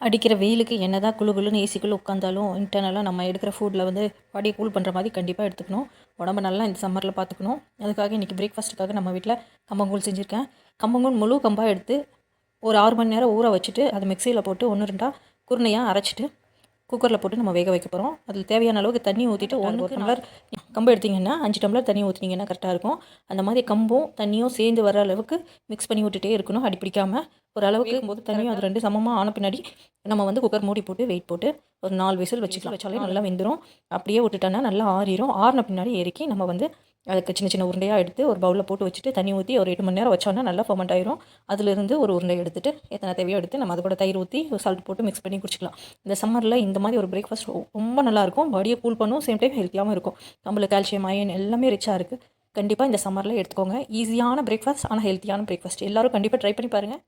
அடிக்கிற வெயிலுக்கு என்னதான் குளு குளுன்னு ஏசிக்குள்ளே உட்காந்தாலும் இன்டர்னலாக நம்ம எடுக்கிற ஃபுட்டில் வந்து பாடியை கூல் பண்ணுற மாதிரி கண்டிப்பாக எடுத்துக்கணும். உடம்பு நல்லா இந்த சம்மரில் பார்த்துக்கணும். அதுக்காக இன்றைக்கி பிரேக்ஃபாஸ்ட்டுக்காக நம்ம வீட்டில் கம்பங்கூழ் செஞ்சுருக்கேன். கம்பங்கூழ் முழு கம்பாக எடுத்து ஒரு 6 மணி நேரம் ஊற வச்சுட்டு அதை மிக்சியில் போட்டு 1-2 குருணையாக அரைச்சிட்டு குக்கரில் போட்டு நம்ம வேக வைக்க போகிறோம். அதில் தேவையான அளவுக்கு தண்ணி ஊற்றிட்டு 1 டம்ளர் கம்பு எடுத்திங்கன்னா 5 டம்ளர் தண்ணி ஊற்றினீங்கன்னா கரெக்டாக இருக்கும். அந்த மாதிரி கம்பும் தண்ணியும் சேர்ந்து வர அளவுக்கு மிக்ஸ் பண்ணி விட்டுட்டே இருக்கணும். அடி பிடிக்காமல் ஒரு அளவுக்கு போது தண்ணியும் அது 2 சமமாக ஆன பின்னாடி நம்ம வந்து குக்கர் மூடி போட்டு வெயிட் போட்டு ஒரு 4 விசில் வச்சாலே நல்லா வெந்துடும். அப்படியே விட்டுட்டோன்னா நல்லா ஆறிடும். ஆறின பின்னாடி இறக்கி நம்ம வந்து அதுக்கு சின்ன சின்ன உருண்டையாக எடுத்து ஒரு பவுலில் போட்டு வச்சுட்டு தண்ணி ஊற்றி ஒரு 8 மணி நேரம் வச்சோன்னா நல்லா ஃபர்மெண்ட் ஆயிரும். அதிலிருந்து ஒரு உருண்டை எடுத்துகிட்டு எத்தனை தேவையோ எடுத்து நம்ம அது கூட தயிர் ஊற்றி சால்ட் போட்டு மிக்ஸ் பண்ணி குடிச்சிக்கலாம். இந்த சம்மரில் இந்த மாதிரி ஒரு பிரேக்ஃபாஸ்ட் ரொம்ப நல்லாயிருக்கும். பாடியை கூல் பண்ணும், சேம் டைம் ஹெல்த்தியாகவும் இருக்கும். நம்மளுக்கு கால்சியம், அயன் எல்லாமே ரிச்சாக இருக்குது. கண்டிப்பாக இந்த சம்மரில் எடுத்துக்கோங்க. ஈஸியான பிரேக்ஃபாஸ்ட், ஆனால் ஹெல்த்தியான பிரேக்ஃபாஸ்ட். எல்லோரும் கண்டிப்பாக ட்ரை பண்ணி பாருங்கள்.